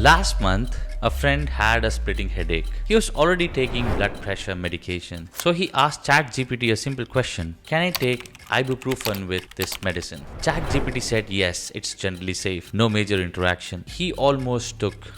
Last month, a friend had a splitting headache. He was already taking blood pressure medication. So he asked ChatGPT a simple question. Can I take ibuprofen with this medicine? ChatGPT said yes, it's generally safe. No major interaction. He almost took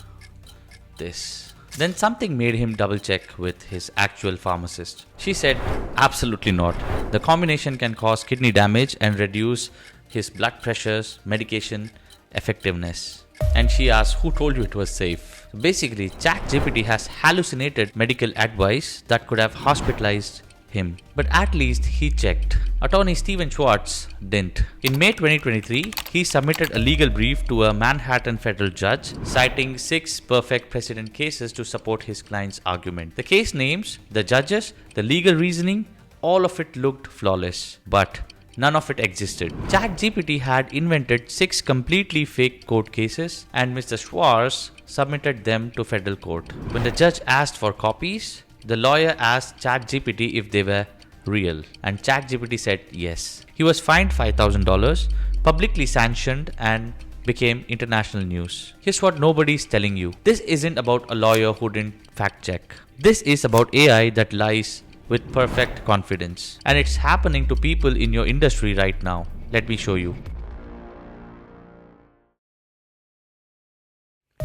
this. Then something made him double check with his actual pharmacist. She said, absolutely not. The combination can cause kidney damage and reduce his blood pressure's medication effectiveness. And she asked, who told you it was safe? Basically, ChatGPT has hallucinated medical advice that could have hospitalized him. But at least he checked. Attorney Stephen Schwartz didn't. In May 2023, he submitted a legal brief to a Manhattan federal judge, citing 6 perfect precedent cases to support his client's argument. The case names, the judges, the legal reasoning, all of it looked flawless. But none of it existed. ChatGPT had invented 6 completely fake court cases, and Mr. Schwartz submitted them to federal court. When the judge asked for copies, the lawyer asked ChatGPT if they were real, and ChatGPT said yes. He was fined $5,000, publicly sanctioned, and became international news. Here's what nobody's telling you. This isn't about a lawyer who didn't fact check. This is about AI that lies with perfect confidence. And it's happening to people in your industry right now. Let me show you.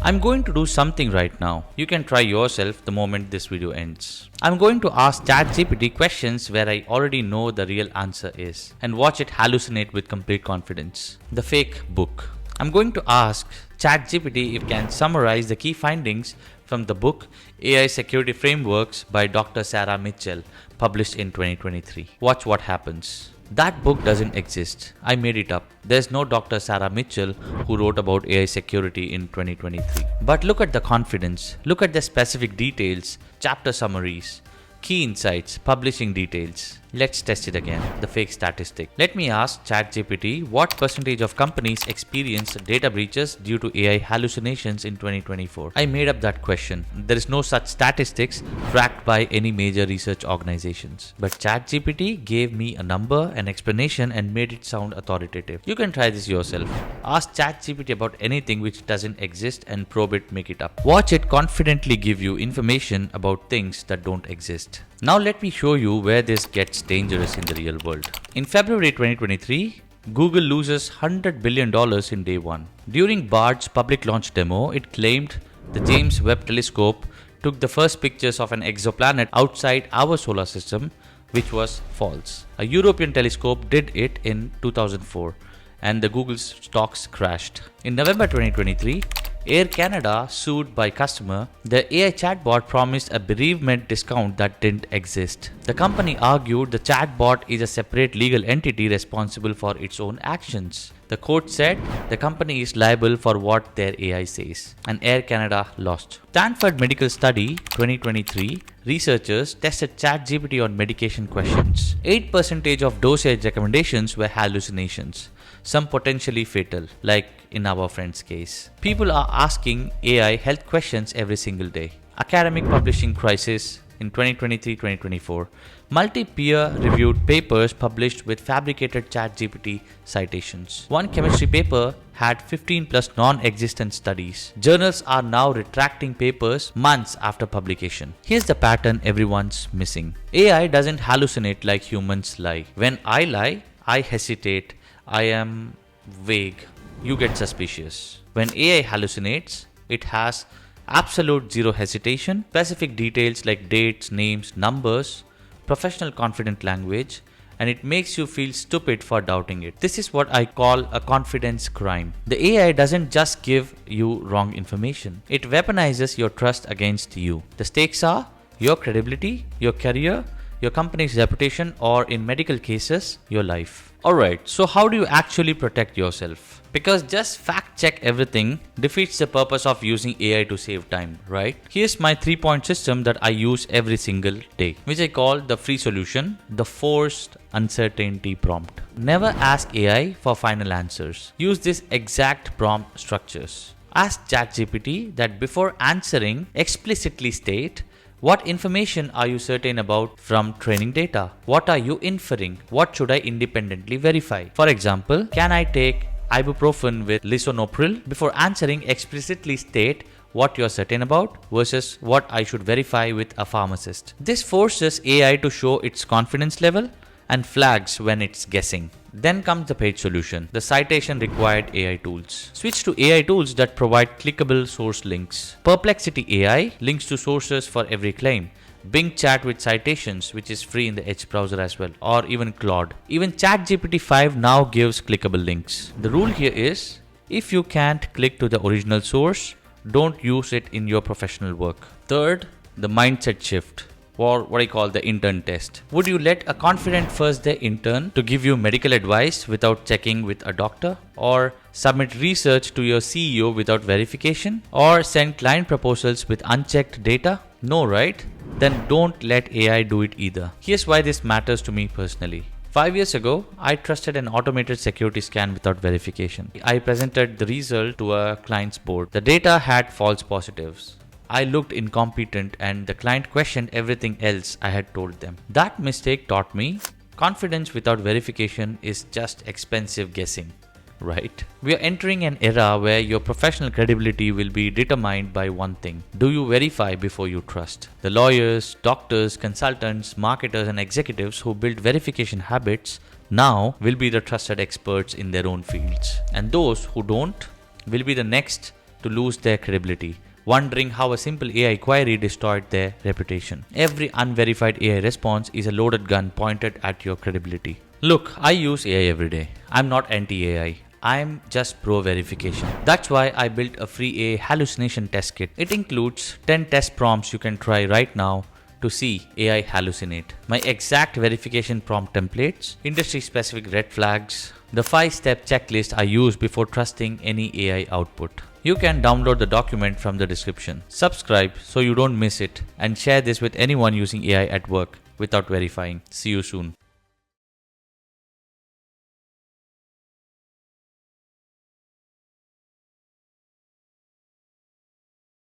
I'm going to do something right now. You can try yourself the moment this video ends. I'm going to ask ChatGPT questions where I already know the real answer is, and watch it hallucinate with complete confidence. The fake book. I'm going to ask ChatGPT if it can summarize the key findings from the book AI Security Frameworks by Dr. Sarah Mitchell, published in 2023. Watch what happens. That book doesn't exist. I made it up. There's no Dr. Sarah Mitchell who wrote about AI security in 2023. But look at the confidence. Look at the specific details, chapter summaries, key insights, publishing details. Let's test it again. The fake statistic. Let me ask ChatGPT what percentage of companies experienced data breaches due to AI hallucinations in 2024. I made up that question. There is no such statistics tracked by any major research organizations. But ChatGPT gave me a number, an explanation, and made it sound authoritative. You can try this yourself. Ask ChatGPT about anything which doesn't exist and probe it, make it up. Watch it confidently give you information about things that don't exist. Now let me show you where this gets dangerous in the real world. In February 2023, Google loses $100 billion in day one. During Bard's public launch demo, it claimed the James Webb Telescope took the first pictures of an exoplanet outside our solar system, which was false. A European telescope did it in 2004, and the Google's stocks crashed. In November 2023, Air Canada sued by customer. The AI chatbot promised a bereavement discount that didn't exist. The company argued the chatbot is a separate legal entity responsible for its own actions. The court said the company is liable for what their AI says, and Air Canada lost. Stanford Medical Study 2023, researchers tested ChatGPT on medication questions. 8% of dosage recommendations were hallucinations, some potentially fatal, like in our friend's case. People are asking AI health questions every single day. Academic publishing crisis in 2023-2024. Multi-peer reviewed papers published with fabricated ChatGPT citations. One chemistry paper had 15 plus non-existent studies. Journals are now retracting papers months after publication. Here's the pattern everyone's missing. AI doesn't hallucinate like humans lie. When I lie, I hesitate. I am vague. You get suspicious. When AI hallucinates, it has absolute zero hesitation, specific details like dates, names, numbers, professional confident language, and it makes you feel stupid for doubting it. This is what I call a confidence crime. The AI doesn't just give you wrong information. It weaponizes your trust against you. The stakes are your credibility, your career, your company's reputation, or in medical cases, your life. Alright, so how do you actually protect yourself? Because just fact check everything defeats the purpose of using AI to save time, right? Here's my 3-point system that I use every single day, which I call the free solution, the forced uncertainty prompt. Never ask AI for final answers. Use this exact prompt structures. Ask ChatGPT that before answering, explicitly state, what information are you certain about from training data? What are you inferring? What should I independently verify? For example, can I take ibuprofen with lisinopril? Before answering, explicitly state what you're certain about versus what I should verify with a pharmacist. This forces AI to show its confidence level and flags when it's guessing. Then comes the paid solution, the citation required AI tools. Switch to AI tools that provide clickable source links. Perplexity AI links to sources for every claim. Bing Chat with citations, which is free in the Edge browser as well, or even Claude. Even ChatGPT 5 now gives clickable links. The rule here is, if you can't click to the original source, don't use it in your professional work. Third, the mindset shift, or what I call the intern test. Would you let a confident first day intern to give you medical advice without checking with a doctor? Or submit research to your CEO without verification? Or send client proposals with unchecked data? No, right? Then don't let AI do it either. Here's why this matters to me personally. 5 years ago, I trusted an automated security scan without verification. I presented the result to a client's board. The data had false positives. I looked incompetent and the client questioned everything else I had told them. That mistake taught me confidence without verification is just expensive guessing, right? We are entering an era where your professional credibility will be determined by one thing. Do you verify before you trust? The lawyers, doctors, consultants, marketers and executives who build verification habits now will be the trusted experts in their own fields. And those who don't will be the next to lose their credibility, wondering how a simple AI query destroyed their reputation. Every unverified AI response is a loaded gun pointed at your credibility. Look, I use AI every day. I'm not anti-AI. I'm just pro-verification. That's why I built a free AI hallucination test kit. It includes 10 test prompts you can try right now to see AI hallucinate. My exact verification prompt templates, industry-specific red flags, the 5-step checklist I use before trusting any AI output. You can download the document from the description. Subscribe so you don't miss it and share this with anyone using AI at work without verifying. See you soon.